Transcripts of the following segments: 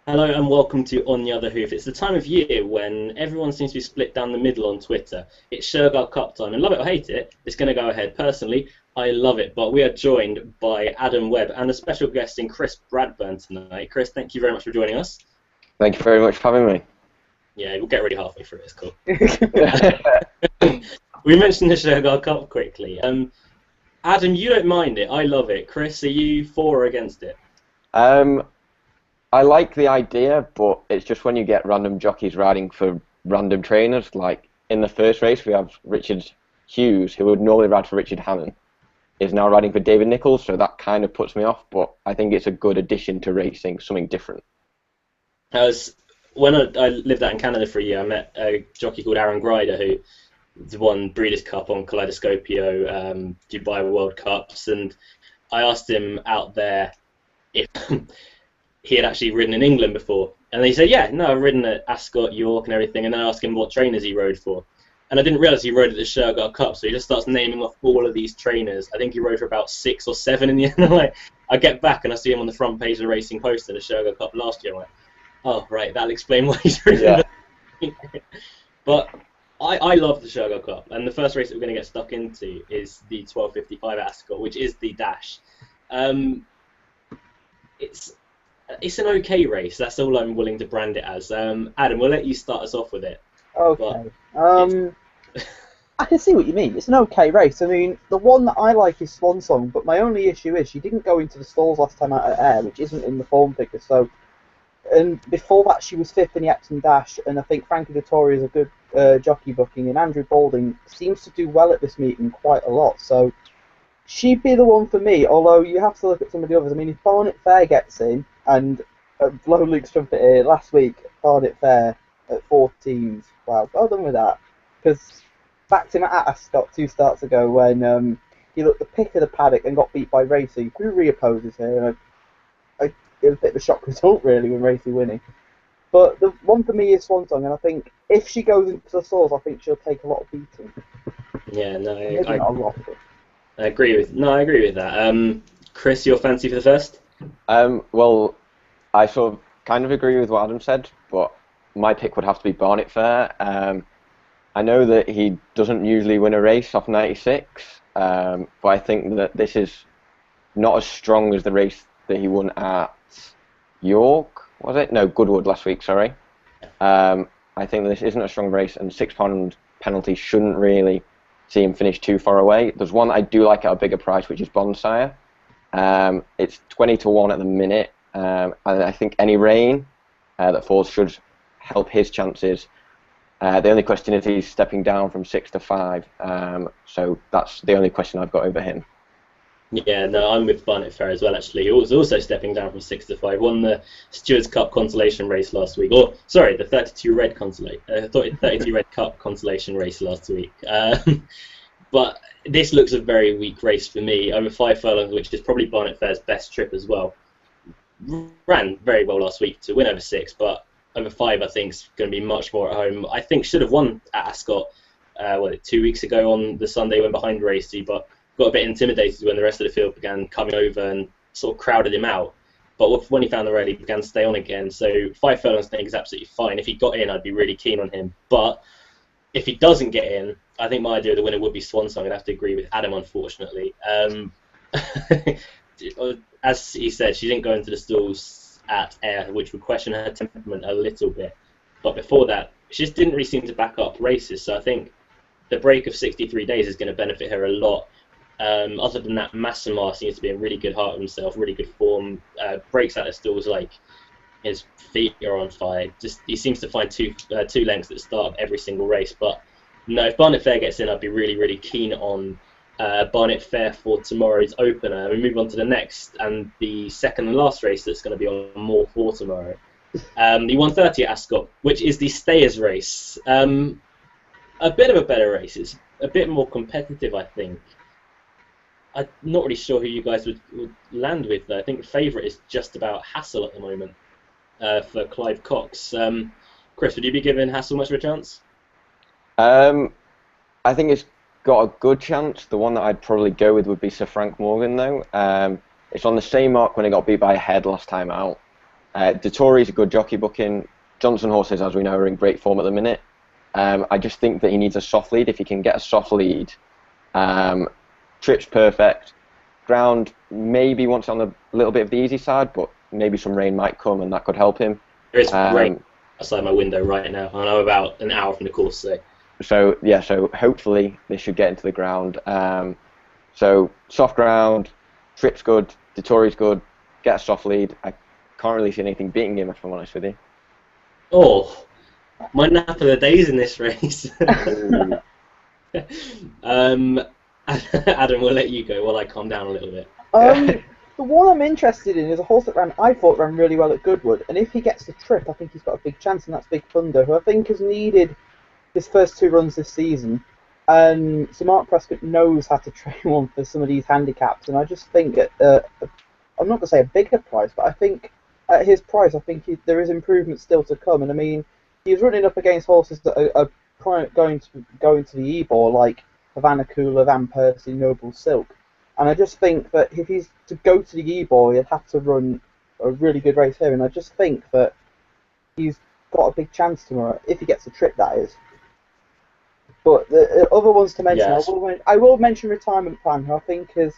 Hello and welcome to On the Other Hoof. It's the time of year when everyone seems to be split down the middle on Twitter. It's Shergar Cup time, and love it or hate it, it's going to go ahead. Personally, I love it, but we are joined by Adam Webb and a special guest in Chris Bradburn tonight. Chris, thank you very much for joining us. Thank you very much for having me. Yeah, we'll get ready halfway through. It's cool. We mentioned the Shergar Cup quickly. Adam, you don't mind it. I love it. Chris, are you for or against it? I like the idea, but it's just when you get random jockeys riding for random trainers. Like in the first race, we have Richard Hughes, who would normally ride for Richard Hannon, is now riding for David Nichols, so that kind of puts me off. But I think it's a good addition to racing, something different. As when I lived out in Canada for a year, I met a jockey called Aaron Grider who won Breeders' Cup on Kaleidoscopio, Dubai World Cups, and I asked him out there if he had actually ridden in England before, and he said, "Yeah, no, I've ridden at Ascot, York, and everything." And then I asked him what trainers he rode for, and I didn't realise he rode at the Shergar Cup. So he just starts naming off all of these trainers. I think he rode for about 6 or 7 in the end. Like, I get back and I see him on the front page of the Racing Post in the Shergar Cup last year. I'm like, oh right, that'll explain why he's ridden. Yeah. But I love the Shergar Cup, and the first race that we're going to get stuck into is the 12:55 at Ascot, which is the Dash. Um, it's it's an okay race. That's all I'm willing to brand it as. Adam, we'll let you start us off with it. Okay. But I can see what you mean. It's an okay race. I mean, the one that I like is Swan Song, but my only issue is she didn't go into the stalls last time out at Ayr, which isn't in the form figure. So, and before that, she was fifth in the Epsom Dash, and I think Frankie Dettori is a good jockey booking, and Andrew Balding seems to do well at this meeting quite a lot. So, she'd be the one for me. Although you have to look at some of the others. I mean, if Barnet Fair gets in, and blow Luke's trumpet here last week, Barnet Fair at 14s. Wow, well done with that. Because backed him at Ascot 2 starts ago when he looked the pick of the paddock and got beat by Racy, who reopposes here. And it was a bit of a shock result, really, with Racy winning. But the one for me is Swan Song, and I think if she goes into the stalls, I think she'll take a lot of beating. yeah, no, Maybe not a lot, but... I agree with that. Chris, your fancy for the first? Well, I sort of kind of agree with what Adam said, but my pick would have to be Barnet Fair. I know that he doesn't usually win a race off 96, but I think that this is not as strong as the race that he won at York, was it? No, Goodwood last week, sorry. I think that this isn't a strong race, and £6 penalty shouldn't really see him finish too far away. There's one that I do like at a bigger price, which is Bonsire. It's 20-1 at the minute, and I think any rain that falls should help his chances. The only question is he's stepping down from 6 to 5, so that's the only question I've got over him. Yeah, no, I'm with Barnet Fair as well, actually. He was also stepping down from 6 to 5. Won the Stewards' Cup consolation race last week. Or, sorry, the 32 Red Cup consolation race last week. But this looks a very weak race for me. Over 5 furlongs, which is probably Barnet Fair's best trip as well. Ran very well last week to win over 6, but over 5 I think is going to be much more at home. I think should have won at Ascot 2 weeks ago on the Sunday when behind Racy, but got a bit intimidated when the rest of the field began coming over and sort of crowded him out. But when he found the rail, he began to stay on again. So 5 furlongs I think is absolutely fine. If he got in, I'd be really keen on him. But if he doesn't get in, I think my idea of the winner would be Swan Song. I'd have to agree with Adam, unfortunately. As he said, she didn't go into the stalls at Ayr, which would question her temperament a little bit. But before that, she just didn't really seem to back up races. So I think the break of 63 days is going to benefit her a lot. Other than that, Massamar seems to be in really good heart of himself, really good form. Breaks out of stalls like his feet are on fire. Just he seems to find two lengths at the start of every single race. But no, if Barnet Fair gets in, I'd be really, really keen on Barnet Fair for tomorrow's opener. We move on to the next and the second and last race that's going to be on more for tomorrow. The 1:30 at Ascot, which is the Stayers race. A bit of a better race. It's a bit more competitive, I think. I'm not really sure who you guys would land with, though. I think the favourite is just about Hassel at the moment for Clive Cox. Chris, would you be giving Hassel much of a chance? I think it's got a good chance. The one that I'd probably go with would be Sir Frank Morgan, though. It's on the same mark when he got beat by a head last time out. Dettori's a good jockey booking. Johnson horses, as we know, are in great form at the minute. I just think that he needs a soft lead. If he can get a soft lead, trip's perfect. Ground maybe wants on a little bit of the easy side, but maybe some rain might come and that could help him. There is rain outside my window right now, and I'm about an hour from the course. So hopefully they should get into the ground. So soft ground, trip's good, Dettori's good, get a soft lead. I can't really see anything beating him, if I'm honest with you. Oh, my nap of the days in this race. Adam, we'll let you go while I calm down a little bit. The one I'm interested in is a horse that I thought ran really well at Goodwood, and if he gets the trip, I think he's got a big chance, and that's Big Thunder, who I think has needed his first 2 runs this season. And so Mark Prescott knows how to train one for some of these handicaps, and I just think at I'm not going to say a bigger price, but I think at his price, I think there is improvement still to come. And I mean, he's running up against horses that are going to the Ebor, like Havana Cooler, Van Persie, Noble Silk. And I just think that if he's to go to the Ebor, he'll have to run a really good race here. And I just think that he's got a big chance tomorrow, if he gets a trip, that is. But the other ones to mention, yes. I will mention Retirement Plan, who I think has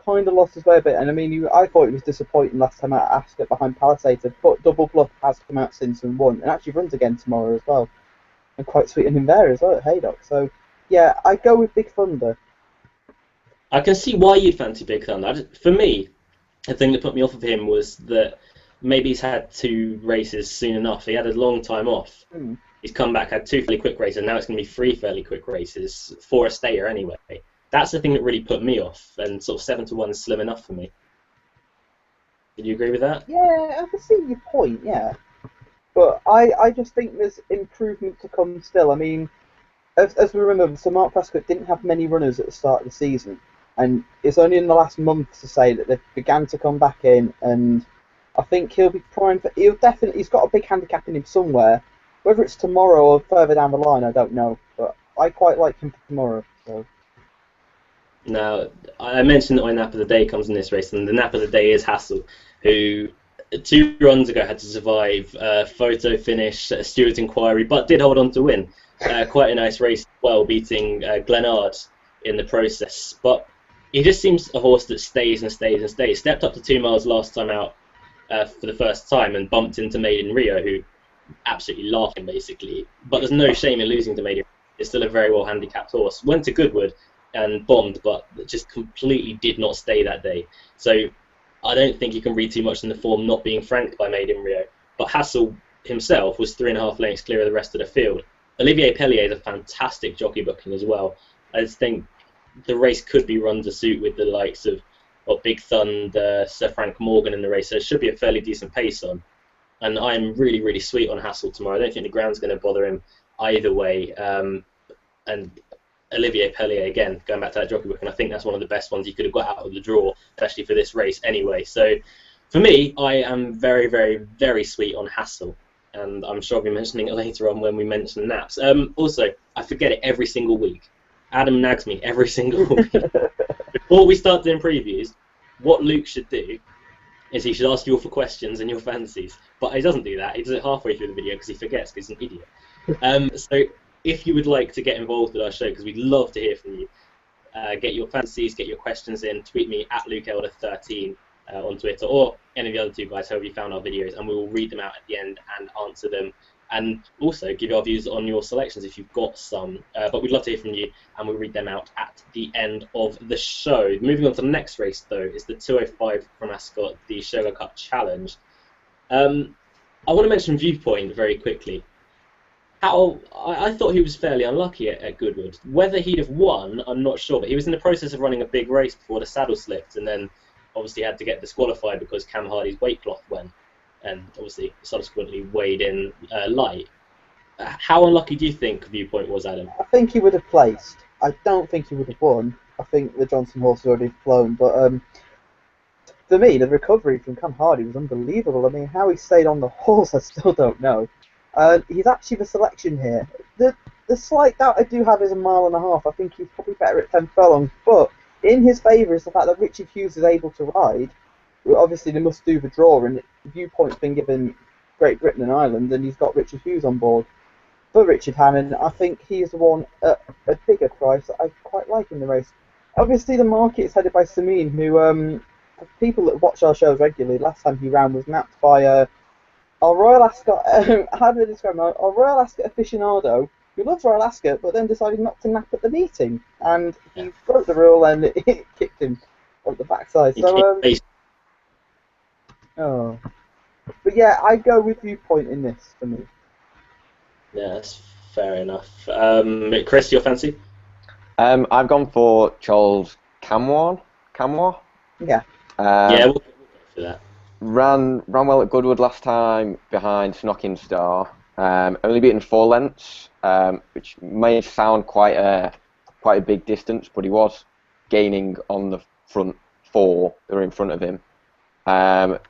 kind of lost his way a bit. And I mean, I thought it was disappointing last time out at Ascot behind Palisades, but Double Bluff has come out since and won, and actually runs again tomorrow as well. And quite sweetening there as well at Haydock. So, yeah, I go with Big Thunder. I can see why you'd fancy Big Thunder. For me, the thing that put me off of him was that maybe he's had 2 races soon enough. He had a long time off. He's come back, had 2 fairly quick races, and now it's going to be 3 fairly quick races for a stayer anyway. That's the thing that really put me off, and sort of 7-1 is slim enough for me. Did you agree with that? Yeah, I can see your point, yeah. But I just think there's improvement to come still. I mean, as we remember, Sir Mark Prescott didn't have many runners at the start of the season, and it's only in the last month to say that they've began to come back in, and I think he'll be primed for... He's got a big handicap in him somewhere. Whether it's tomorrow or further down the line, I don't know. But I quite like him for tomorrow. So. Now, I mentioned that my nap of the day comes in this race, and the nap of the day is Hassel, who 2 runs ago had to survive a photo finish, a Stewart's Inquiry, but did hold on to win. Quite a nice race, well, beating Glenard in the process. But he just seems a horse that stays and stays and stays. Stepped up to 2 miles last time out for the first time and bumped into Made in Rio, who absolutely laughing basically, but there's no shame in losing to Made in Rio. It's still a very well handicapped horse. Went to Goodwood and bombed, but just completely did not stay that day. So I don't think you can read too much in the form not being franked by Made in Rio. But Hassel himself was 3.5 lengths clear of the rest of the field. Olivier Pellier is a fantastic jockey booking as well. I just think the race could be run to suit with the likes of Big Thunder, Sir Frank Morgan in the race, so it should be a fairly decent pace on. And I'm really, really sweet on Hassel tomorrow. I don't think the ground's going to bother him either way. And Olivier Pellier, again, going back to that jockey book, and I think that's one of the best ones you could have got out of the draw, especially for this race anyway. So for me, I am very, very, very sweet on Hassel. And I'm sure I'll be mentioning it later on when we mention naps. Also, I forget it every single week. Adam nags me every single week. Before we start doing previews, what Luke should do is he should ask you all for questions and your fancies. But he doesn't do that. He does it halfway through the video because he forgets because he's an idiot. So if you would like to get involved with our show, because we'd love to hear from you, get your fancies, get your questions in, tweet me at LukeElder13 on Twitter, or any of the other 2 guys, however you found our videos, and we will read them out at the end and answer them, and also give our views on your selections if you've got some. But we'd love to hear from you, and we'll read them out at the end of the show. Moving on to the next race, though, is the 205 from Ascot, the Shergar Cup Challenge. I want to mention Viewpoint very quickly. I thought he was fairly unlucky at Goodwood. Whether he'd have won, I'm not sure, but he was in the process of running a big race before the saddle slipped, and then obviously had to get disqualified because Cam Hardy's weight cloth went, and obviously subsequently weighed in light. How unlucky do you think Viewpoint was, Adam? I think he would have placed. I don't think he would have won. I think the Johnson horse has already flown, but for me, the recovery from Cam Hardy was unbelievable. I mean, how he stayed on the horse, I still don't know. He's actually the selection here. The slight doubt I do have is 1.5 miles. I think he's probably better at 10 furlongs, but in his favour is the fact that Richard Hughes is able to ride, obviously they must do the draw, and Viewpoint's been given Great Britain and Ireland, and he's got Richard Hughes on board. For Richard Hannon, I think he is the one at a bigger price that I quite like in the race. Obviously, the market is headed by Samin, who, for people that watch our shows regularly, last time he ran was napped by our Royal Ascot. How do I describe him? Our Royal Ascot aficionado who loves Royal Ascot, but then decided not to nap at the meeting, and he broke the rule and it kicked him on the backside. So, oh, but yeah, I go with Viewpoint in this for me. Yeah, that's fair enough. Chris, your fancy? I've gone for Charles Cammois. Yeah. Yeah, we'll go for that. Ran well at Goodwood last time behind Snocking Star. Only beaten 4 lengths, which may sound quite a big distance, but he was gaining on the front 4 that were in front of him.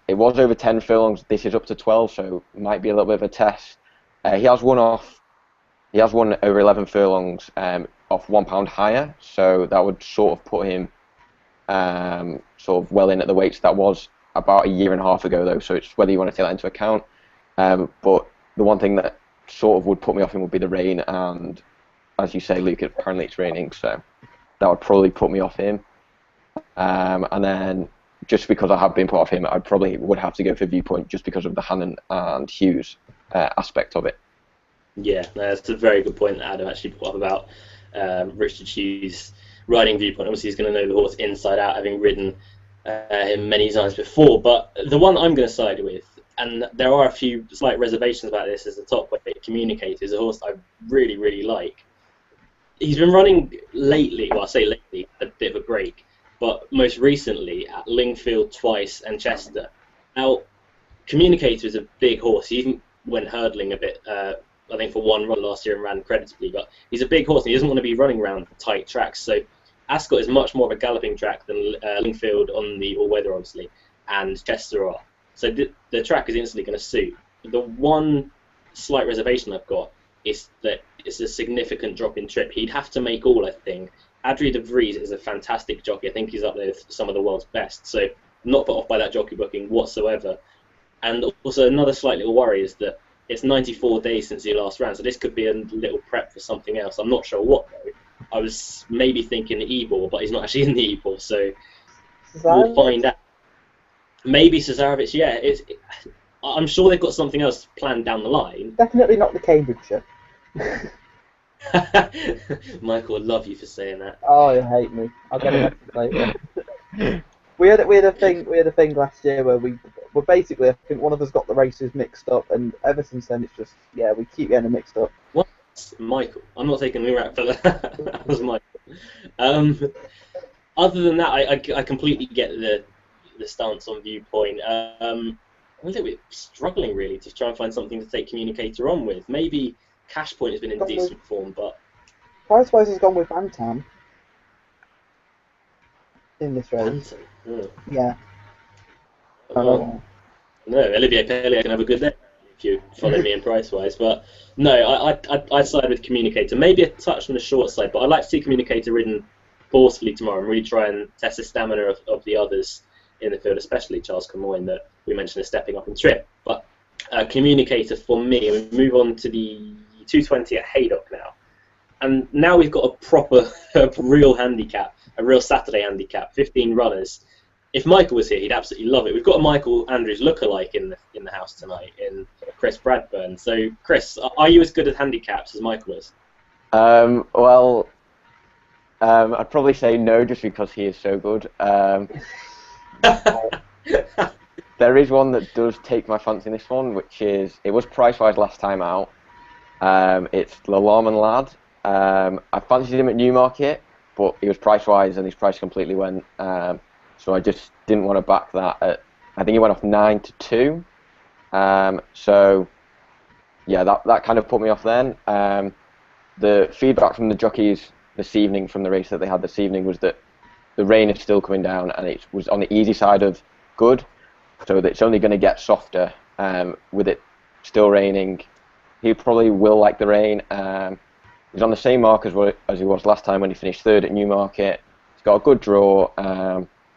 It was over 10 furlongs. This is up to 12, so it might be a little bit of a test. He has won over 11 furlongs off £1 higher, so that would sort of put him sort of well in at the weights. That was about a year and a half ago, though, so it's whether you want to take that into account. But the one thing that sort of would put me off him would be the rain, and as you say, Luke, apparently it's raining, so that would probably put me off him. And then just because I have been put off him, I probably would have to go for Viewpoint just because of the Hannon and Hughes aspect of it. Yeah, that's a very good point that Adam actually brought up about Richard Hughes riding Viewpoint. Obviously, he's going to know the horse inside out, having ridden him many times before. But the one I'm going to side with, and there are a few slight reservations about this, is the top weight Communicator. Is a horse I really, really like. He's been running lately, well, I say lately, a bit of a break, but most recently at Lingfield twice and Chester. Now, Communicator is a big horse. He even went hurdling a bit, I think, for one run last year and ran creditably, but he's a big horse and he doesn't want to be running around tight tracks. So Ascot is much more of a galloping track than Lingfield on the all-weather, obviously, and Chester are. So the track is instantly going to suit. The one slight reservation I've got is that it's a significant drop in trip. He'd have to make all, I think. Adrien de Vries is a fantastic jockey. I think he's up there with some of the world's best. So not put off by that jockey booking whatsoever. And also another slight little worry is that it's 94 days since he last ran, so this could be a little prep for something else. I'm not sure what, though. I was maybe thinking Ebor, but he's not actually in the Ebor, so we'll find out. Maybe Cesarovic, yeah. I'm sure they've got something else planned down the line. Definitely not the Cambridgeshire. Michael would love you for saying that. Oh, you hate me. I'll get a message later. We had a thing last year where we basically, I think one of us got the races mixed up, and ever since then it's just, yeah, we keep getting them mixed up. What? Michael? I'm not taking the rap for that. That was Michael. Other than that, I completely get the stance on Viewpoint. I think we're struggling really to try and find something to take Communicator on with. Maybe Cash Point has been in decent form, but Pricewise has gone with Bantam in this race. Yeah. No, Olivier Pellier can have a good day if you follow me in Pricewise. But no, I'd side with Communicator. Maybe a touch on the short side, but I'd like to see Communicator ridden forcefully tomorrow and really try and test the stamina of the others in the field, especially Charles Camoin, that we mentioned is stepping up in trip. But Communicator for me, we move on to the 220 at Haydock now. And now we've got a proper, real handicap, a real Saturday handicap, 15 runners. If Michael was here, he'd absolutely love it. We've got a Michael Andrews lookalike in the house tonight, in Chris Bradburn. So, Chris, are you as good at handicaps as Michael is? I'd probably say no, just because he is so good. There is one that does take my fancy in this one, which is, it was Pricewise last time out. It's L'Alarm Lad. I fancied him at Newmarket, but he was Pricewise and his price completely went. So I just didn't want to back that. I think he went off 9-2. So yeah, that kind of put me off then. The feedback from the jockeys this evening, from the race that they had this evening, was that the rain is still coming down and it was on the easy side of good. So that it's only going to get softer with it still raining. He probably will like the rain. He's on the same mark as he was last time when he finished third at Newmarket. He's got a good draw.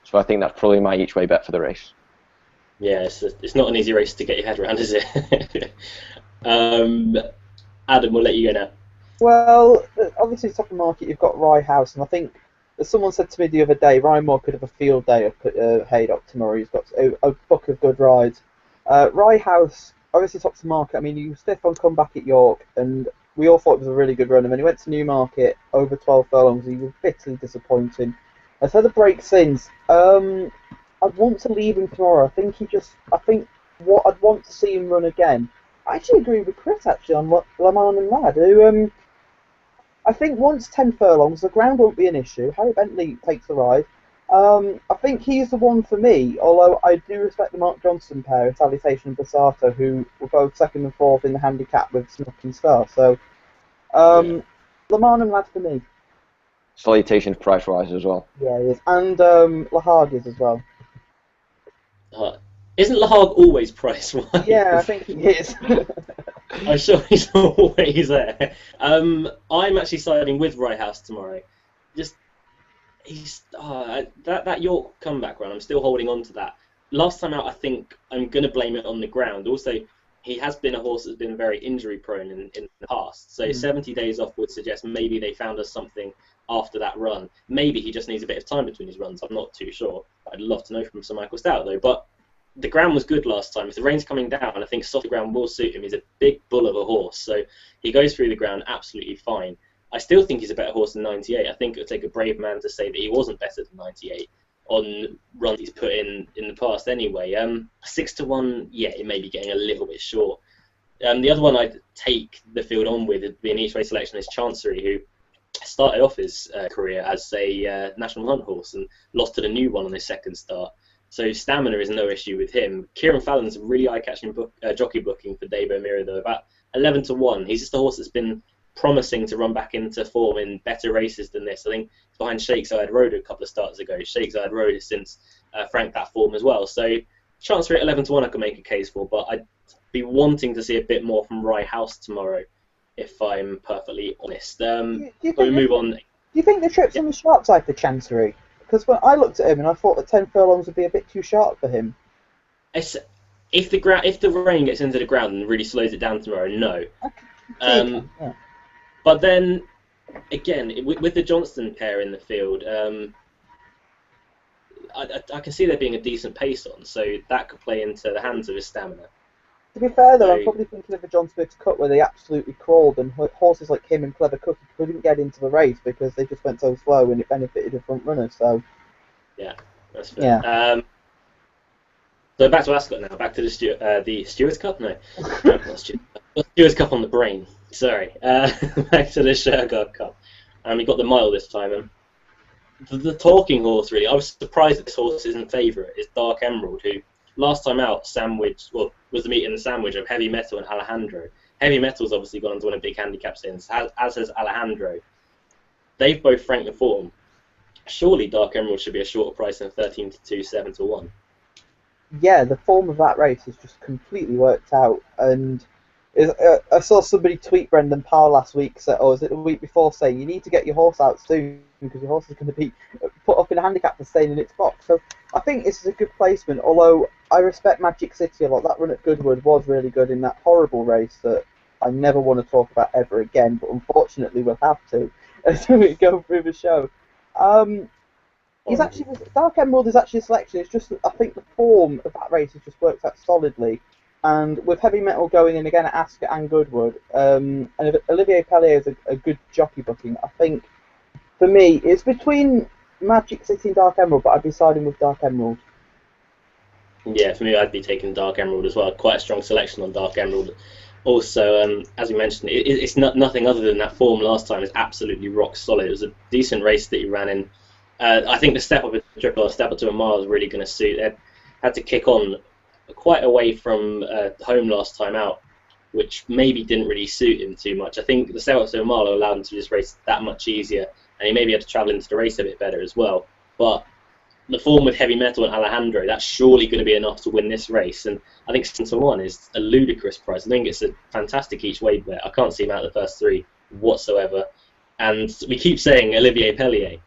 So I think that's probably my each way bet for the race. Yeah, it's not an easy race to get your head around, is it? um, Adam, we'll let you go now. Well, obviously top of the market you've got Rye House, and I think as someone said to me the other day, Ryan Moore could have a field day up at Haydock tomorrow. He's got a book of good rides. Rye House, obviously top of the market. I mean, he was stiff on comeback at York, and we all thought it was a really good run. And then he went to Newmarket over 12 furlongs. He was bitterly disappointing. I've had a break since. I'd want to leave him tomorrow. I think what I'd want to see him run again. I actually agree with Chris actually on what Lamar and Lad, who I think once 10 furlongs, the ground won't be an issue. Harry Bentley takes the ride. I think he's the one for me, although I do respect the Mark Johnson pair, Salutation and Bassato, who were both second and fourth in the handicap with Snook and Star. So, Yeah. Lamar and Lad for me. Salutations price rise as well. Yeah, he is. And Lahag is as well. Isn't Lahag always price wise? Yeah, I think he is. I'm sure he's always there. I'm actually siding with Rye House tomorrow. He's that York comeback run. I'm still holding on to that. Last time out, I think I'm going to blame it on the ground. Also, he has been a horse that's been very injury prone in the past. So 70 days off would suggest maybe they found us something after that run. Maybe he just needs a bit of time between his runs. I'm not too sure. I'd love to know from Sir Michael Stout though. But the ground was good last time. If the rain's coming down, I think softer ground will suit him. He's a big bull of a horse, so he goes through the ground absolutely fine. I still think he's a better horse than 98. I think it would take a brave man to say that he wasn't better than 98 on runs he's put in the past anyway. 6-1, yeah, it may be getting a little bit short. The other one I'd take the field on with, being each way selection, is Chancery, who started off his career as a National Hunt horse and lost to the new one on his second start. So stamina is no issue with him. Kieran Fallon's a really eye-catching jockey booking for Dave O'Meara, though, about 11-1. He's just a horse that's been promising to run back into form in better races than this. I think it's behind Shakeside Road a couple of starts ago. Shakeside Road has since franked that form as well. So Chancery at 11-1 I can make a case for, but I'd be wanting to see a bit more from Rye House tomorrow, if I'm perfectly honest. We move on. Do you think the trip's on the sharp side for Chancery? Because when I looked at him and I thought that 10 furlongs would be a bit too sharp for him. If the rain gets into the ground and really slows it down tomorrow, no. Yeah. But then, again, with the Johnston pair in the field, I can see there being a decent pace on, so that could play into the hands of his stamina. To be fair, though, I'm probably thinking of the John Smith's Cup where they absolutely crawled, and horses like him and Clever Cookie couldn't get into the race because they just went so slow, and it benefited the front runners. So yeah, that's fair. Yeah. So back to Ascot now. Back to the Stewards Cup. No, not Stewards Cup on the brain. Sorry. Back to the Shergar Cup. We got the mile this time. And the talking horse, really. I was surprised that this horse isn't favourite. It's Dark Emerald, who last time out was the meet in the sandwich of Heavy Metal and Alejandro. Heavy Metal's obviously gone on to win a big handicap since, as has Alejandro. They've both franked the form. Surely Dark Emerald should be a shorter price than 13-2, 7-1. Yeah, the form of that race has just completely worked out. And I saw somebody tweet Brendan Powell last week, or was it the week before, saying you need to get your horse out soon because your horse is going to be put up in a handicap for staying in its box. So I think this is a good placement, although I respect Magic City a lot. That run at Goodwood was really good in that horrible race that I never want to talk about ever again, but unfortunately we'll have to as we go through the show. Dark Emerald is actually a selection. It's just I think the form of that race has just worked out solidly. And with Heavy Metal going in again at Ascot and Goodwood, and if Olivier Pellier is a good jockey booking, I think, for me, it's between Magic City and Dark Emerald, but I'd be siding with Dark Emerald. Yeah, for me, I'd be taking Dark Emerald as well. Quite a strong selection on Dark Emerald. Also, as we mentioned, it's nothing other than that form last time is absolutely rock solid. It was a decent race that he ran in. I think the step up in the triple or step up to a mile is really going to suit. They had to kick on quite away from home last time out, which maybe didn't really suit him too much. I think the step up to a mile allowed him to just race that much easier, and he maybe had to travel into the race a bit better as well. But the form with Heavy Metal and Alejandro, that's surely going to be enough to win this race. And I think 7-1 is a ludicrous price. I think it's a fantastic each way bet. I can't see him out of the first three whatsoever. And we keep saying Olivier Pellier.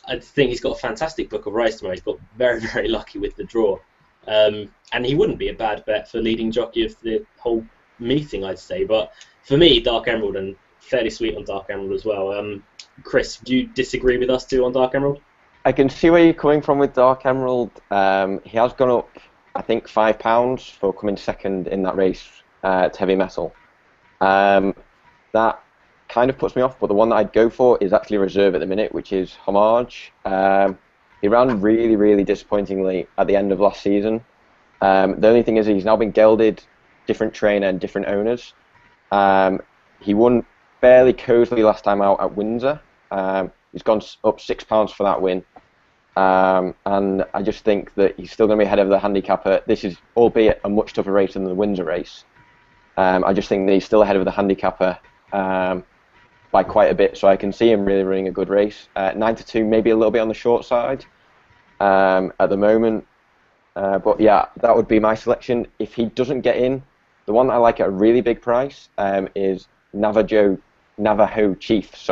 I think he's got a fantastic book of rides tomorrow. He's got very, very lucky with the draw. And he wouldn't be a bad bet for leading jockey of the whole meeting, I'd say. But for me, Dark Emerald, and fairly sweet on Dark Emerald as well. Chris, do you disagree with us two on Dark Emerald? I can see where you're coming from with Dark Emerald. He has gone up, I think, £5 for coming second in that race to Heavy Metal. That kind of puts me off, but the one that I'd go for is actually reserve at the minute, which is Homage. He ran really, really disappointingly at the end of last season. The only thing is he's now been gelded, different trainer and different owners. He won fairly cosily last time out at Windsor. He's gone up £6 for that win. And I just think that he's still going to be ahead of the handicapper. This is, albeit, a much tougher race than the Windsor race. I just think that he's still ahead of the handicapper by quite a bit, so I can see him really running a good race. 9-2, maybe a little bit on the short side at the moment. But yeah, that would be my selection. If he doesn't get in, the one that I like at a really big price is Navajo Chief.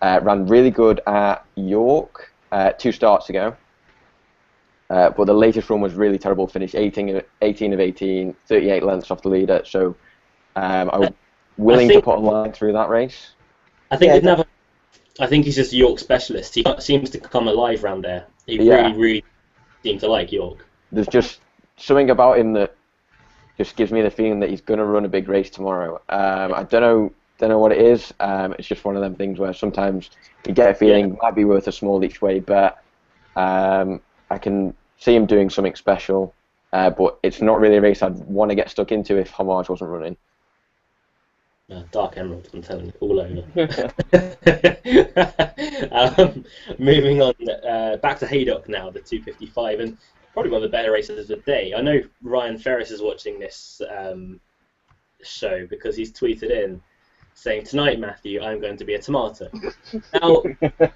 Ran really good at York 2 starts ago. But the latest run was really terrible. Finished 18 of 18, 38 lengths off the leader. So I'm willing to put a line through that race. I think I think he's just a York specialist. He seems to come alive round there. He really seems to like York. There's just something about him that just gives me the feeling that he's going to run a big race tomorrow. I don't know what it is. It's just one of them things where sometimes you get a feeling it might be worth a small each way bet. I can see him doing something special, but it's not really a race I'd want to get stuck into if Homage wasn't running. Dark Emerald, I'm telling you, all over. Moving on, back to Haydock now, the 255, and probably one of the better races of the day. I know Ryan Ferris is watching this show because he's tweeted in saying, "Tonight, Matthew, I'm going to be a tomato." Now,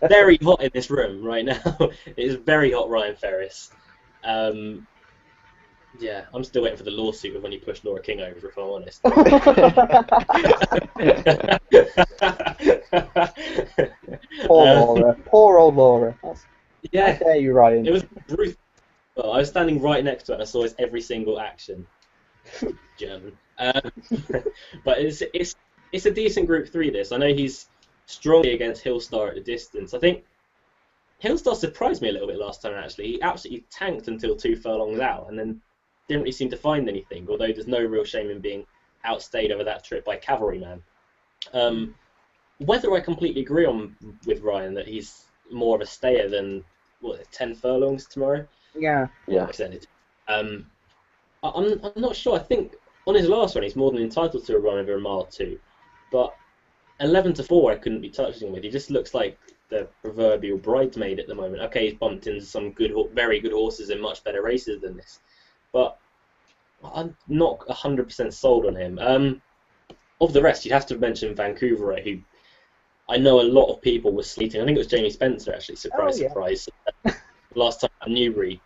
very hot in this room right now. It is very hot, Ryan Ferris. Yeah, I'm still waiting for the lawsuit of when you pushed Laura King over, if I'm honest. Poor old Laura. Yeah, how dare you, Ryan? It was brutal. Well, I was standing right next to it and I saw his every single action. German. But it's a decent Group 3, this. I know he's strongly against Hillstar at the distance. I think Hillstar surprised me a little bit last time, actually. He absolutely tanked until 2 furlongs out and then didn't really seem to find anything, although there's no real shame in being outstayed over that trip by Cavalryman. Whether I completely agree with Ryan that he's more of a stayer than 10 furlongs tomorrow. Yeah. I'm not sure. I think on his last run he's more than entitled to a run over a mile 2, but 11-4 I couldn't be touching him with. He just looks like the proverbial bridesmaid at the moment. Okay, he's bumped into some very good horses in much better races than this, but I'm not 100% sold on him. Of the rest, you'd have to mention Vancouver, who I know a lot of people were sleeting. I think it was Jamie Spencer, actually, surprise. Last time at Newbury,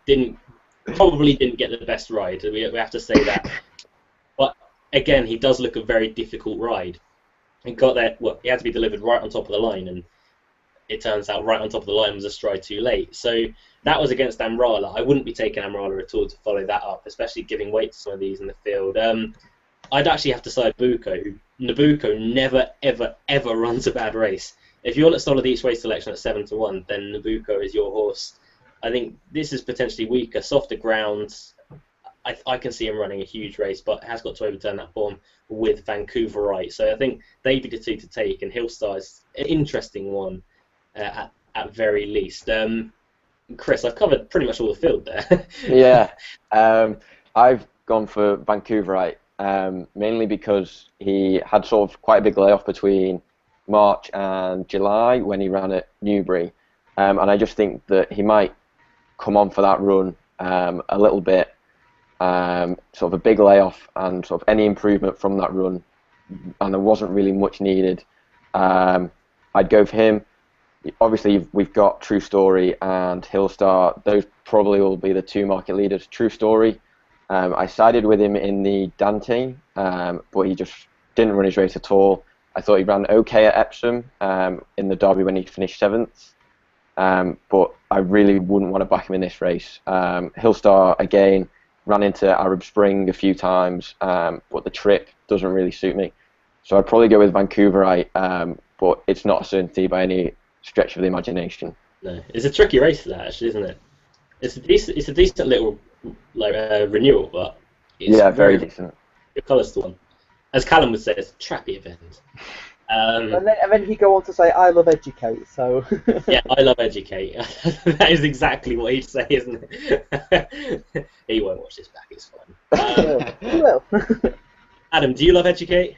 probably didn't get the best ride. We have to say that. But again, he does look a very difficult ride. He got there, he had to be delivered right on top of the line, and it turns out right on top of the line was a stride too late. So that was against Amrala. I wouldn't be taking Amrala at all to follow that up, especially giving weight to some of these in the field. I'd actually have to side Nabucco. Nabucco never, ever, ever runs a bad race. If you want a solid each way selection at 7-1, then Nabucco is your horse. I think this is potentially weaker, softer grounds. I can see him running a huge race, but has got to overturn that form with Vancouverite. So I think they'd be the two to take, and Hillstar is an interesting one at very least. Chris, I've covered pretty much all the field there. Yeah, I've gone for Vancouverite, mainly because he had sort of quite a big layoff between March and July when he ran at Newbury, and I just think that he might come on for that run a little bit. Sort of a big layoff and sort of any improvement from that run, and there wasn't really much needed. I'd go for him. Obviously, we've got True Story and Hillstar. Those probably will be the 2 market leaders. True Story, I sided with him in the Dante, but he just didn't run his race at all. I thought he ran okay at Epsom in the Derby when he finished 7th, but I really wouldn't want to back him in this race. Hillstar, again, ran into Arab Spring a few times, but the trip doesn't really suit me. So I'd probably go with Vancouverite, but it's not a certainty by any stretch of the imagination. No, it's a tricky race that actually, isn't it? It's a decent little like renewal, but it's Yeah, very very decent. colours to one. As Callum would say, it's a trappy event. And then he go on to say, "I love Educate." So Yeah, I love Educate. That is exactly what he'd say, isn't it? He won't watch this back. It's fine. he will. Adam, do you love Educate?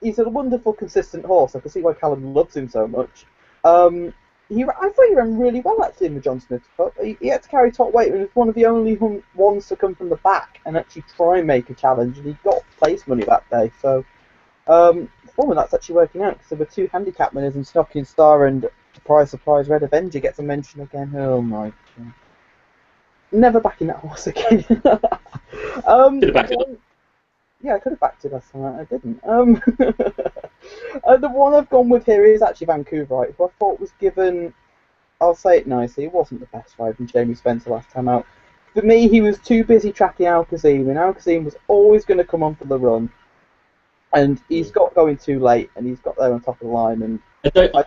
He's a wonderful, consistent horse. I can see why Callum loves him so much. I thought he ran really well actually in the John Smith Cup. He had to carry top weight, and he was one of the only ones to come from the back and actually try and make a challenge, and he got place money that day. So, for me, that's actually working out because there were two handicap winners, and Stocking Star and surprise, Red Avenger gets a mention again. Oh my God. Never backing that horse again. Could have backed it up. Yeah, I could have backed it last time. I didn't. The one I've gone with here is actually Vancouverite, who I thought was given. I'll say it nicely. He wasn't the best ride from Jamie Spencer last time out. For me, he was too busy tracking Alcazim, and Alcazim was always going to come on for the run. And he's got going too late, and he's got there on top of the line. And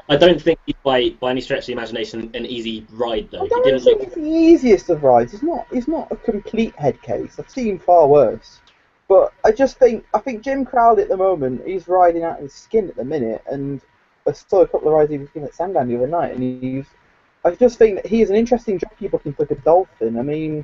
I don't think he's by any stretch of the imagination an easy ride though. I don't think it's the easiest of rides. It's not a complete head case. I've seen far worse. But I think Jim Crowley at the moment, he's riding out of his skin at the minute, and I saw a couple of rides he was giving at Sandown the other night, and I just think that he is an interesting jockey booking for Godolphin. I mean,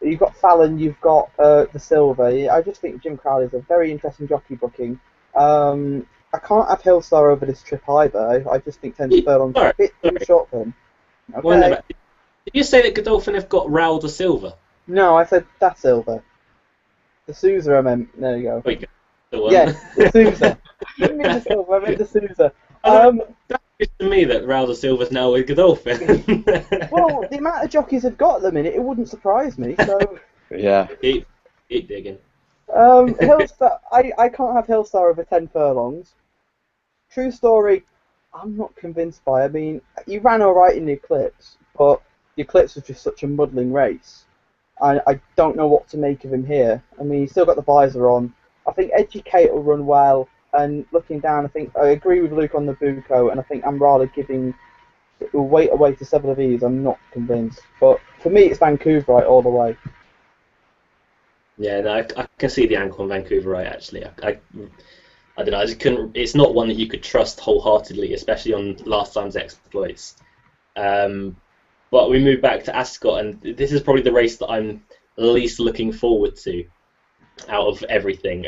you've got Fallon, you've got the Silver. I just think Jim Crowley is a very interesting jockey booking. I can't have Hillstar over this trip either. I just think 10 furlongs is a bit too short for him. Okay. Well, no, did you say that Godolphin have got Raoul de Silva? No, I said Da Silva. The Sousa, I meant. There you go. The Yeah, the Sousa. I didn't mean the Silva, I meant the Sousa. That's to me that Raoul de Silva's now with Godolphin. Well, the amount of jockeys have got at the minute, it wouldn't surprise me. So Yeah. Keep digging. Hillstar, I can't have Hillstar over 10 furlongs. True Story, I'm not convinced by. I mean, he ran alright in the Eclipse, but the Eclipse was just such a muddling race. I don't know what to make of him here. I mean, he's still got the visor on. I think Educate will run well, and looking down, I think I agree with Luke on the Bucco, and I think I'm rather giving weight away to 7 of these. I'm not convinced. But for me, it's Vancouverite all the way. Yeah, no, I can see the angle on Vancouverite actually. I don't know. I just couldn't. It's not one that you could trust wholeheartedly, especially on last time's exploits. But we move back to Ascot, and this is probably the race that I'm least looking forward to out of everything.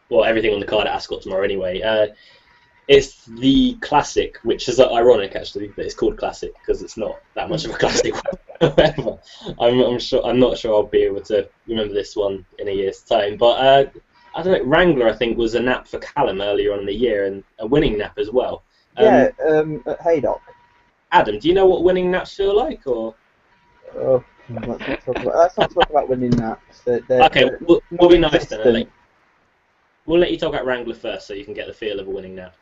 Well, everything on the card at Ascot tomorrow anyway. It's the Classic, which is ironic actually that it's called Classic because it's not that much of a classic. However, I'm not sure I'll be able to remember this one in a year's time. But I don't know. Wrangler, I think, was a nap for Callum earlier on in the year, and a winning nap as well. At Haydock. Adam, do you know what winning naps feel like, or? Oh, let's not talk about winning naps. Okay, we'll be nice then. We'll let you talk about Wrangler first, so you can get the feel of a winning nap.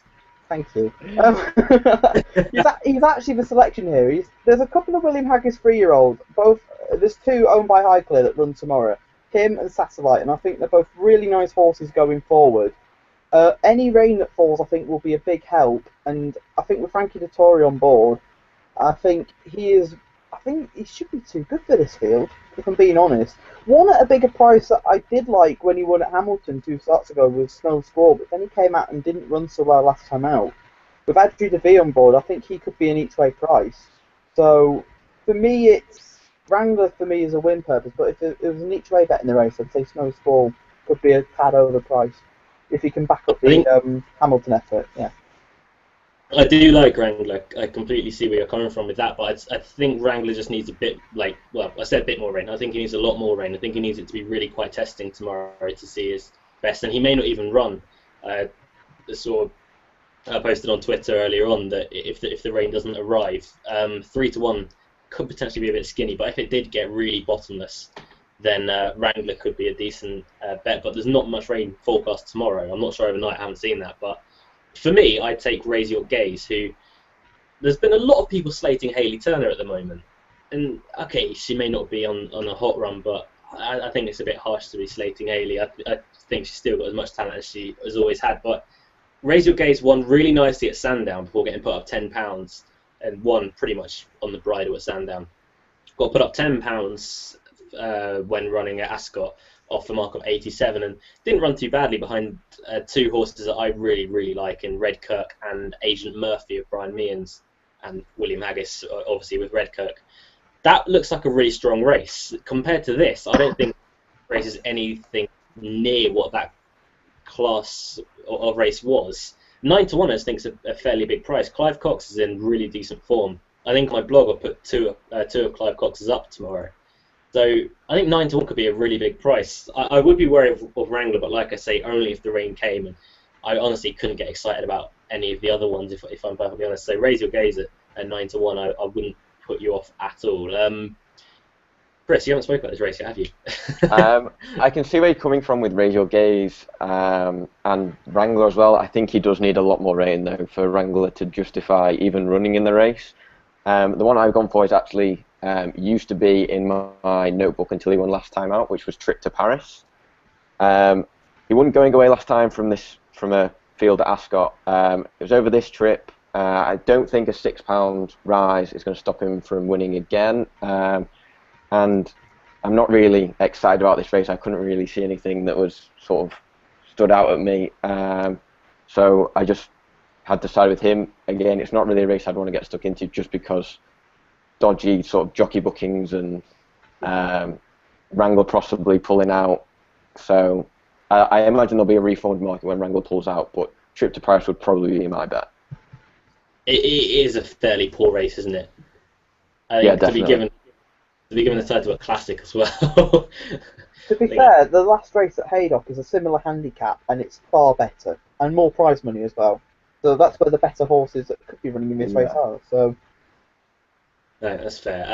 Thank you. He's actually the selection here. There's a couple of William Haggis 3-year-olds. There's 2 owned by Highclere that run tomorrow. Him and Satellite, and I think they're both really nice horses going forward. Any rain that falls, I think, will be a big help. And I think with Frankie Dettori on board, I think he should be too good for this field, if I'm being honest. One at a bigger price that I did like when he won at Hamilton 2 starts ago was Snow Squall, but then he came out and didn't run so well last time out. With Adri DeVee on board, I think he could be an each-way price. So, for me, Wrangler for me is a win purpose, but if it was an each-way bet in the race, I'd say Snow Squall could be a tad over the price, if he can back up the Hamilton effort, yeah. I do like Wrangler. I completely see where you're coming from with that, but I think Wrangler just needs a bit, I said a bit more rain. I think he needs a lot more rain. I think he needs it to be really quite testing tomorrow to see his best, and he may not even run. I posted on Twitter earlier on that if the rain doesn't arrive, 3-1 could potentially be a bit skinny, but if it did get really bottomless, then Wrangler could be a decent bet, but there's not much rain forecast tomorrow. I'm not sure overnight, I haven't seen that, but for me, I'd take Raise Your Gaze, who there's been a lot of people slating Hayley Turner at the moment. and okay, she may not be on a hot run, but I think it's a bit harsh to be slating Hayley. I think she's still got as much talent as she has always had. But Raise Your Gaze won really nicely at Sandown before getting put up £10 and won pretty much on the bridle at Sandown. Got put up £10 when running at Ascot off the mark of 87 and didn't run too badly behind two horses that I really, really like in Redkirk and Agent Murphy of Brian Meehan's and William Haggis, obviously, with Redkirk. That looks like a really strong race. Compared to this, I don't think the race is anything near what that class of race was. 9-1 I think is a fairly big price. Clive Cox is in really decent form. I think on my blog I'll put two of Clive Cox's up tomorrow. So I think 9-1 could be a really big price. I would be wary of Wrangler, but like I say, only if the rain came. And I honestly couldn't get excited about any of the other ones, if I'm perfectly honest. So Raise Your Gaze at 9-1, I wouldn't put you off at all. Chris, you haven't spoken about this race yet, have you? I can see where you're coming from with Raise Your Gaze and Wrangler as well. I think he does need a lot more rain, though, for Wrangler to justify even running in the race. The one I've gone for is actually used to be in my notebook until he won last time out, which was Trip to Paris. He wasn't going away last time from a field at Ascot. It was over this trip. I don't think a £6 rise is going to stop him from winning again. And I'm not really excited about this race. I couldn't really see anything that was sort of stood out at me. So I just had to side with him. Again, it's not really a race I'd want to get stuck into just because dodgy sort of jockey bookings and Wrangler possibly pulling out. So I imagine there'll be a reformed market when Wrangler pulls out, but Trip to Paris would probably be my bet. It is a fairly poor race, isn't it? Yeah, definitely. To be given the title of a classic as well. To be fair, the last race at Haydock is a similar handicap, and it's far better and more prize money as well. So that's where the better horses that could be running in this race are. So. No, that's fair.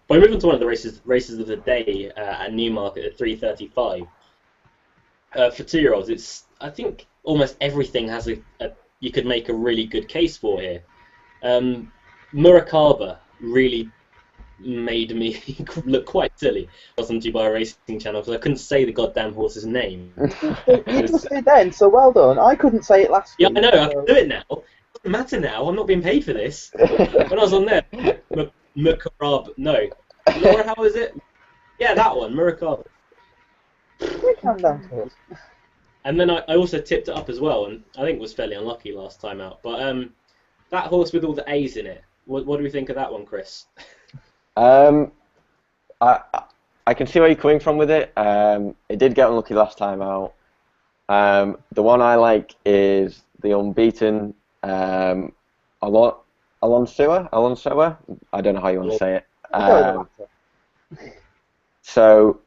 But we move on to one of the races of the day at Newmarket at 3:35. For 2-year-olds, I think almost everything has you could make a really good case for here. Murakaba really made me look quite silly. I was on Dubai Racing Channel because I couldn't say the goddamn horse's name. You just did then, so well done. I couldn't say it last week. Yeah, I know. I can do it now. It doesn't matter now. I'm not being paid for this. When I was on there, Mukarab. No, Laura, how was it? Yeah, that one, Murakaba. Calm down to us. And then I also tipped it up as well, and I think was fairly unlucky last time out. But that horse with all the A's in it, what do we think of that one, Chris? I can see where you're coming from with it. It did get unlucky last time out. The one I like is the unbeaten Alonsoa. I don't know how you want to say it. So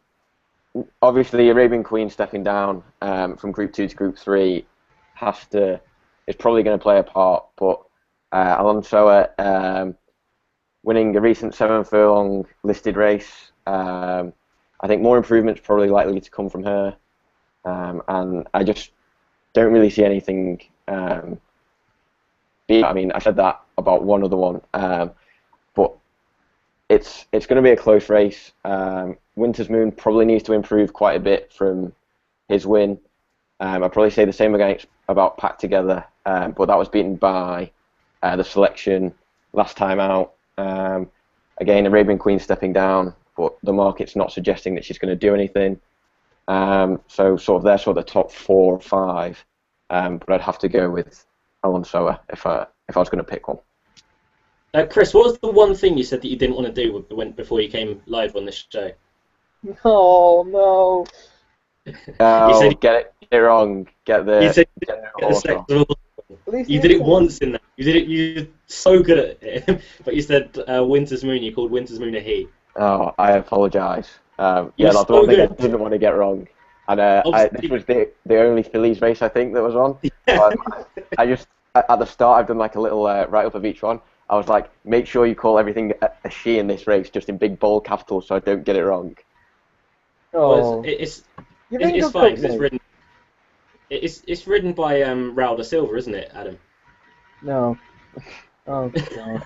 obviously Arabian Queen stepping down from Group 2 to Group 3 is probably going to play a part, but Alonsoa winning a recent 7-furlong listed race. I think more improvements probably likely to come from her, and I just don't really see anything. I mean, I said that about one other one, but it's going to be a close race. Winter's Moon probably needs to improve quite a bit from his win. I'd probably say the same about Packed Together, but that was beaten by the selection last time out. Again, Arabian Queen stepping down, but the market's not suggesting that she's going to do anything. So they're sort of the top 4 or 5. But I'd have to go with Alonsoa if I was going to pick one. Chris, what was the one thing you said that you didn't want to do before you came live on this show? Oh no! Oh, get it wrong. Get the horse wrong. You did it once in that. You're so good at it. But you said Winter's Moon. You called Winter's Moon a he. Oh, I apologise. That's so the one thing I good. didn't want to get wrong. And this was the only fillies race I think that was on. Yeah. I just at the start I've done like a little write up of each one. I was like, make sure you call everything a she in this race, just in big bold capitals, so I don't get it wrong. Oh, it's fine because it's written. It's written by Raul da Silva, isn't it, Adam? No. Oh,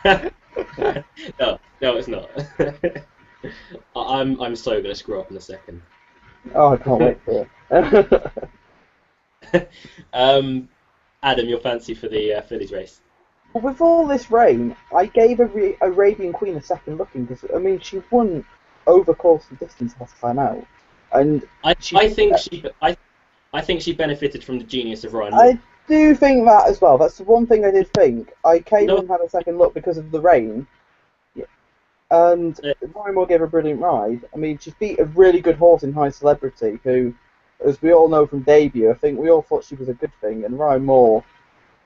God. No, no, it's not. I'm so gonna screw up in a second. Oh, I can't wait for it. um, Adam, your fancy for the Phillies race? With all this rain, I gave Arabian Queen a second looking because I mean she won over course and distance last time out, and I, she. I think she I think she benefited from the genius of Ryan Moore. I do think that as well. That's the one thing I did think. I came No, and had a second look because of the rain, and Ryan Moore gave a brilliant ride. I mean, she's beat a really good horse in High Celebrity, who, as we all know from debut, I think we all thought she was a good thing, and Ryan Moore,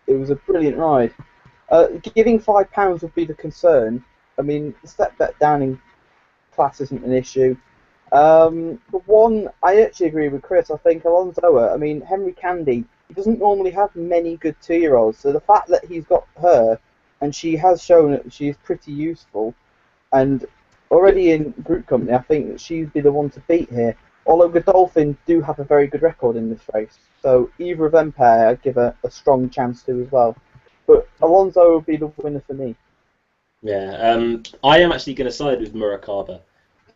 it was a brilliant ride. Giving £5 would be the concern. I mean, the step back down in class isn't an issue. The one I actually agree with Chris. I think Alonso. I mean, Henry Candy. He doesn't normally have many good 2-year-olds. So the fact that he's got her, and she has shown that she's pretty useful, and already in group company, I think that she'd be the one to beat here. Although Godolphin do have a very good record in this race, so either of them pair I'd give a strong chance to as well. But Alonso would be the winner for me. yeah. I am actually going to side with Murakaba.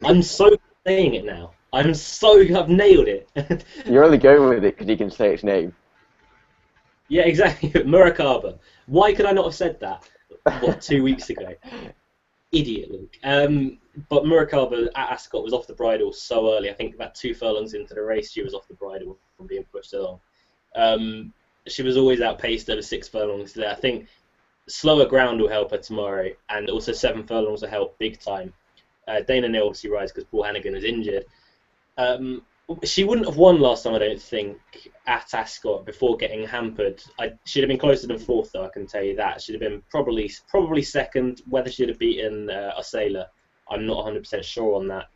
I'm so good at saying it now. I've nailed it. You're only going with it because you can say its name. Yeah, exactly. Murakaba. Why could I not have said that? What, 2 weeks ago? Idiot, Luke. But Murakaba at Ascot was off the bridle so early. I think about 2 furlongs into the race, she was off the bridle from being pushed along. She was always outpaced over 6 furlongs there. I think slower ground will help her tomorrow, and also 7 furlongs will help big time. Dana Neal obviously rides because Paul Hannigan is injured. She wouldn't have won last time, I don't think, at Ascot before getting hampered. She'd have been closer than 4th, though, I can tell you that. She'd have been probably 2nd. Whether she'd have beaten Osela, I'm not 100% sure on that.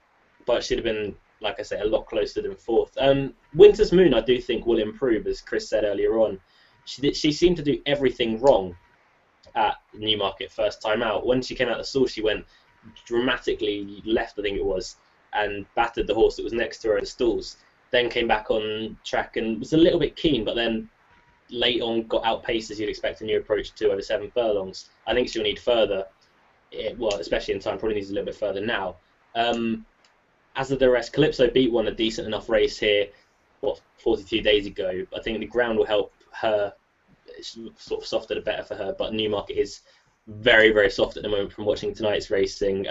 But she'd have been, like I say, a lot closer than 4th. Winter's Moon, I do think, will improve, as Chris said earlier on. She seemed to do everything wrong at Newmarket first time out. When she came out the stall, she went dramatically left, I think it was, and battered the horse that was next to her in the stalls. Then came back on track and was a little bit keen, but then late on got outpaced as you'd expect a new approach to over 7 furlongs. I think she'll need further, well, especially in time, probably needs a little bit further now. As of the rest, Calypso beat won a decent enough race here, 42 days ago. I think the ground will help her. It's sort of softer the better for her, but Newmarket is very, very soft at the moment from watching tonight's racing.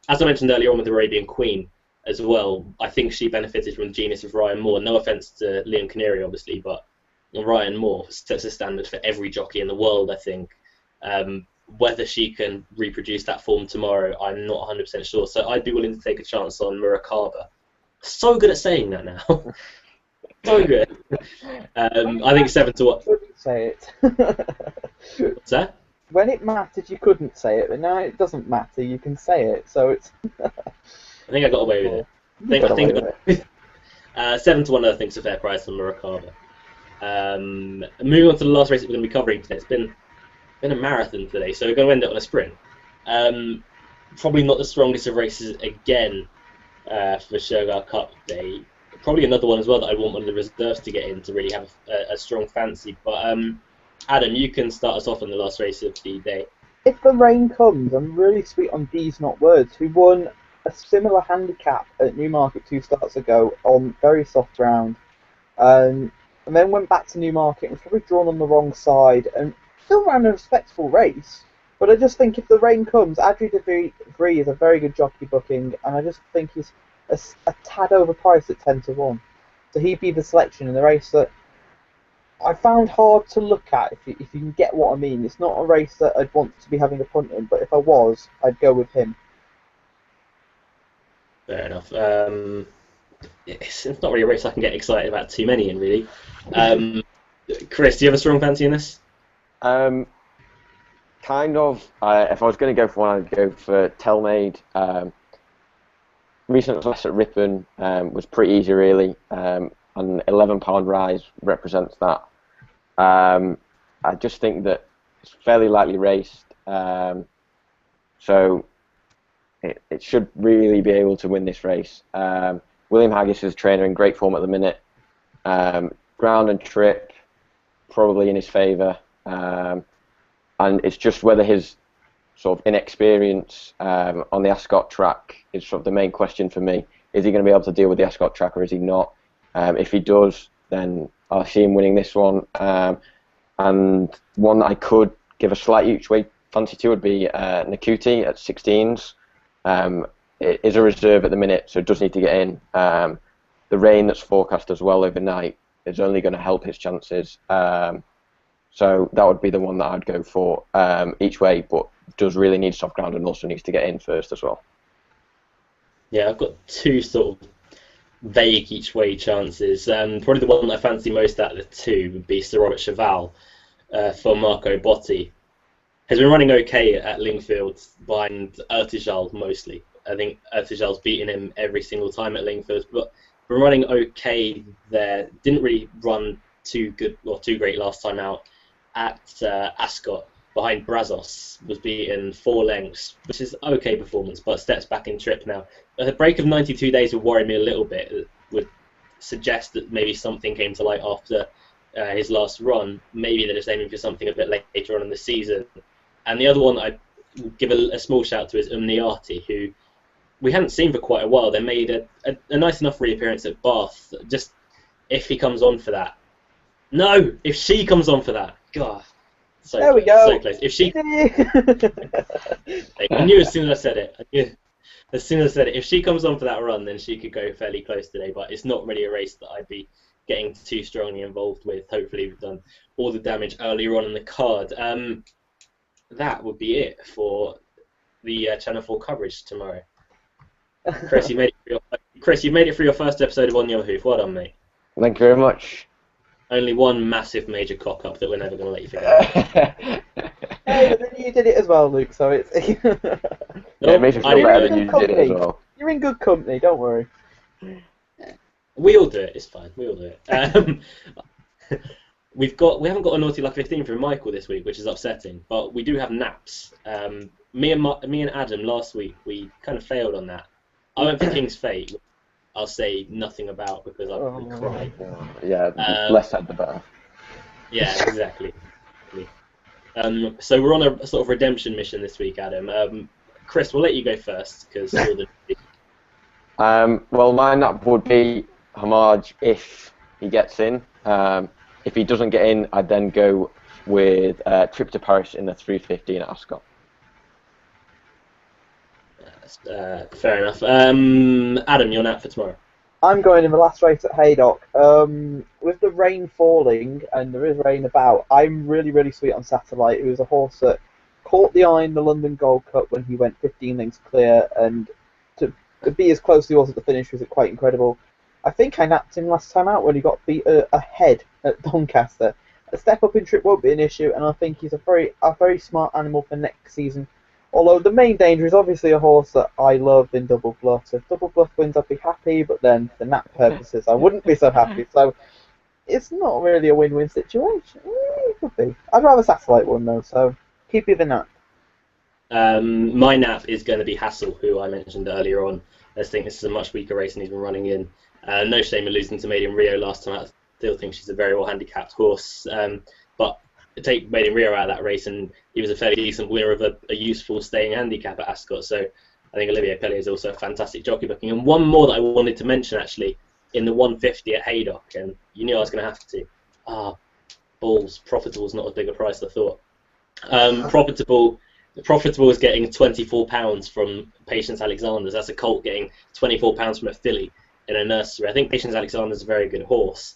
As I mentioned earlier on with the Arabian Queen as well, I think she benefited from the genius of Ryan Moore. No offence to Liam Canary, obviously, but Ryan Moore sets a standard for every jockey in the world, I think. Whether she can reproduce that form tomorrow, I'm not 100% sure. So I'd be willing to take a chance on Murakaba. So good at saying that now. So good. I think 7 to 1. Say it. What's that? When it mattered, you couldn't say it, but now it doesn't matter. You can say it, so it's. I think I got away with it. I think 7 to 1. I think is a fair price on Murakaba. Moving on to the last race that we're going to be covering today. It's been a marathon today, so we're going to end it on a sprint. Probably not the strongest of races again for Shergar Cup Day. Probably another one as well that I want one of the reserves to get in to really have a strong fancy. But Adam, you can start us off on the last race of the day. If the rain comes, I'm really sweet on D's Not Words, who won a similar handicap at Newmarket 2 starts ago on very soft ground, and then went back to Newmarket and was probably drawn on the wrong side and still ran a respectful race. But I just think if the rain comes, Adri de Vries is a very good jockey booking, and I just think he's a tad overpriced at 10 to 1. So he'd be the selection in the race that I found hard to look at, if you can get what I mean. It's not a race that I'd want to be having a punt in, but if I was, I'd go with him. Fair enough. It's not really a race I can get excited about too many in, really. Chris, do you have a strong fancy in this? Kind of. If I was going to go for one, I'd go for Telmaid. Recent success at Ripon was pretty easy, really. An £11 rise represents that. I just think that it's fairly lightly raced, so it should really be able to win this race. William Haggis is a trainer in great form at the minute. Ground and trip probably in his favour, and it's just whether his sort of inexperience on the Ascot track is sort of the main question for me. Is he going to be able to deal with the Ascot track, or is he not? If he does, then I'll see him winning this one. And one that I could give a slight each way fancy to would be Nakuti at 16s. It is a reserve at the minute, so it does need to get in. The rain that's forecast as well overnight is only going to help his chances. So that would be the one that I'd go for each way, but does really need soft ground and also needs to get in first as well. Yeah, I've got two sort of vague each way chances. Probably the one that I fancy most out of the two would be Sir Robert Cheval for Marco Botti. Has been running okay at Lingfield behind Ertijal mostly. I think Ertijal's beaten him every single time at Lingfield, but been running okay there. Didn't really run too good or too great last time out at Ascot behind Brazos. Was beaten 4 lengths, which is okay performance, but steps back in trip now. A break of 92 days would worry me a little bit. It would suggest that maybe something came to light after his last run. Maybe they're just aiming for something a bit later on in the season. And the other one I'd give a small shout to is Umniati, who we hadn't seen for quite a while. They made a nice enough reappearance at Bath. Just if he comes on for that. No, if she comes on for that. God. So there close, we go. So close. If she, I knew as soon as I said it. As soon as I said it, if she comes on for that run, then she could go fairly close today. But it's not really a race that I'd be getting too strongly involved with. Hopefully, we've done all the damage earlier on in the card. That would be it for the Channel 4 coverage tomorrow. Chris, you made it for your first episode of On Your Hoof. Well done, mate. Thank you very much. Only one massive major cock up that we're never going to let you forget. Hey, but then you did it as well, Luke. So it's Yeah, it makes me feel better than you did it as well. You're in good company. Don't worry. We all do it. It's fine. We all do it. We haven't got a naughty luck 15 from Michael this week, which is upsetting. But we do have naps. Me and Adam last week we kind of failed on that. I went for King's Fate. I'll say nothing about because I cried. Yeah, less said the better. Yeah, exactly. So we're on a sort of redemption mission this week, Adam. Chris, we'll let you go first because you're the. Well, my nap would be Homage if he gets in. If he doesn't get in, I'd then go with Trip to Paris in the 3:15 at Ascot. Fair enough. Adam, your nap for tomorrow. I'm going in the last race at Haydock. With the rain falling, and there is rain about, I'm really sweet on Satellite. It was a horse that caught the eye in the London Gold Cup when he went 15 lengths clear, and to be as close as he was at the finish was quite incredible. I think I napped him last time out when he got beat ahead at Doncaster. A step up in trip won't be an issue, and I think he's a very smart animal for next season. Although the main danger is obviously a horse that I love in Double Bluff. So if Double Bluff wins, I'd be happy, but then for nap purposes, I wouldn't be so happy. So it's not really a win-win situation. It could be. I'd rather Satellite one though, so keep you the nap. My nap is going to be Hassel, who I mentioned earlier on. I think this is a much weaker race than he's been running in. No shame in losing to Made in Rio last time. I still think she's a very well handicapped horse. But take Made in Rio out of that race, and he was a fairly decent winner of a useful staying handicap at Ascot. So I think Olivier Pellier is also a fantastic jockey booking. And one more that I wanted to mention actually in the 150 at Haydock, and you knew I was going to have to. Balls. Profitable is not as big a price as I thought. Profitable is getting £24 from Patience Alexander's. That's a colt getting £24 from a filly in a nursery. I think Patience Alexander's a very good horse,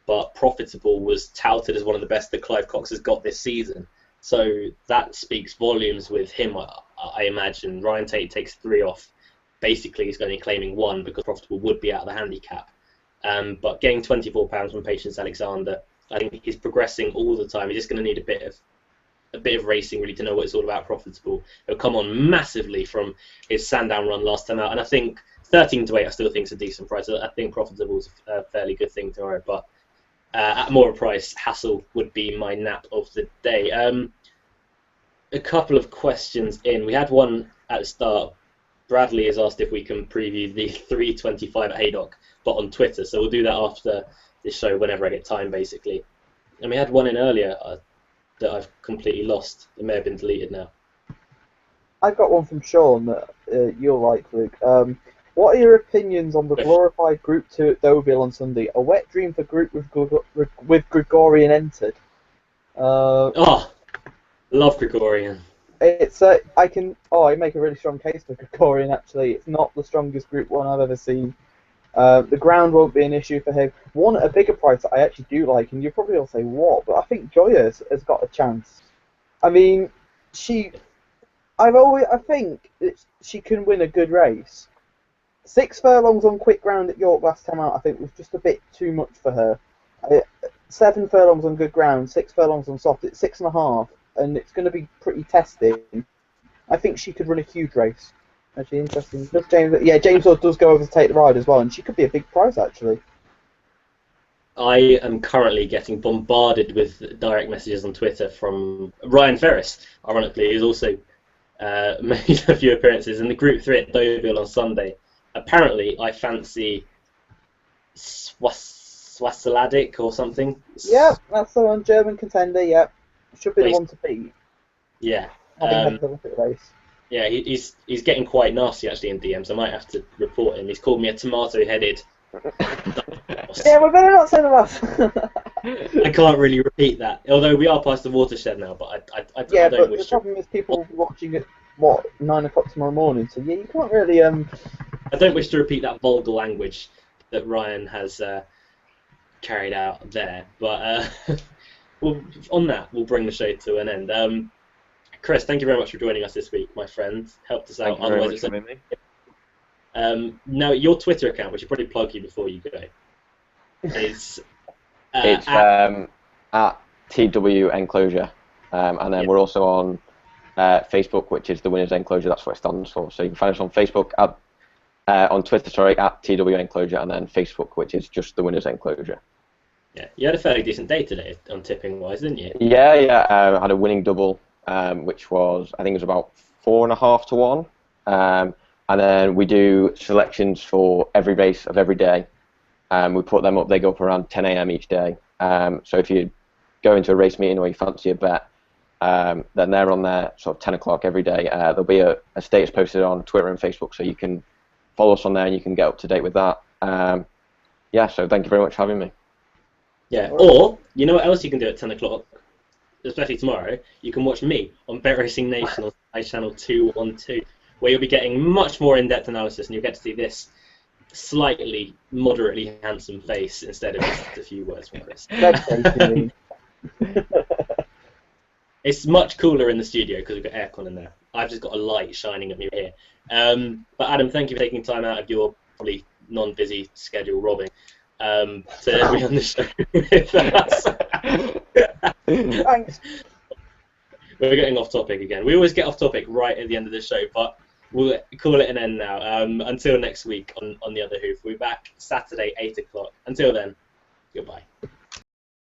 but Profitable was touted as one of the best that Clive Cox has got this season. So that speaks volumes with him, I imagine. Ryan Tate takes 3 off. Basically, he's only claiming 1 because Profitable would be out of the handicap. But getting £24 from Patience Alexander, I think he's progressing all the time. He's just going to need a bit of racing really to know what it's all about. Profitable. He'll come on massively from his Sandown run last time out, and I think 13 to 8 I still think is a decent price. I think Profitable is a fairly good thing tomorrow, but at more of a price, Hassel would be my nap of the day. A couple of questions in. We had one at the start. Bradley has asked if we can preview the 3:25 at Haydock, but on Twitter. So we'll do that after this show, whenever I get time, basically. And we had one in earlier that I've completely lost. It may have been deleted now. I've got one from Sean that you'll like, Luke. What are your opinions on the glorified Group 2 at Deauville on Sunday? A wet dream for group with Gregorian entered. Love Gregorian. It's I make a really strong case for Gregorian. Actually, it's not the strongest Group 1 I've ever seen. The ground won't be an issue for him. One at a bigger price that I actually do like, and you probably all say what, but I think Joya has got a chance. I mean, I think that she can win a good race. 6 furlongs on quick ground at York last time out, I think, was just a bit too much for her. 7 furlongs on good ground, 6 furlongs on soft. It's 6.5, and it's going to be pretty testing. I think she could run a huge race. Actually, interesting. James does go over to take the ride as well, and she could be a big prize, actually. I am currently getting bombarded with direct messages on Twitter from Ryan Ferris, ironically, who's also made a few appearances in the Group 3 at Deauville on Sunday. Apparently, I fancy Swasaladik or something. Yeah, that's the one, German contender, yeah. Should be the one to beat. Yeah. Having had a look at the race. Yeah, he's getting quite nasty actually in DMs. I might have to report him. He's called me a tomato-headed. Yeah, we better not say the last. I can't really repeat that. Although we are past the watershed now, but I don't but wish the problem is people will be watching it, 9 o'clock tomorrow morning, so yeah, you can't really... I don't wish to repeat that vulgar language that Ryan has carried out there, but on that, we'll bring the show to an end. Chris, thank you very much for joining us this week, my friend. Helped us out. Thank you very much for having me. Now, your Twitter account, which will probably plug you before you go, is it's at TW Enclosure, and then we're also on Facebook, which is the Winners Enclosure. That's what it stands for. So you can find us on Facebook on Twitter, at TW Enclosure, and then Facebook, which is just the Winners Enclosure. Yeah, you had a fairly decent day today on tipping wise, didn't you? Yeah. I had a winning double, which was, I think it was about 4.5 to 1. And then we do selections for every race of every day. We put them up, they go up around 10 a.m. each day. So if you go into a race meeting or you fancy a bet, then they're on there sort of 10 o'clock every day. There'll be a status posted on Twitter and Facebook, so you can follow us on there and you can get up to date with that. So thank you very much for having me. Yeah, or, you know what else you can do at 10 o'clock? Especially tomorrow, you can watch me on Bet Racing Nation on my channel 212, where you'll be getting much more in-depth analysis, and you'll get to see this slightly, moderately handsome face instead of just a few words from Chris. It's much cooler in the studio because we've got aircon in there. I've just got a light shining at me here. But Adam, thank you for taking time out of your probably non-busy schedule, robbing, to be on the show with us. Thanks. We're getting off topic again. We always get off topic right at the end of the show, but we'll call it an end now. Until next week on The Other Hoof. We'll be back Saturday, 8 o'clock. Until then, goodbye.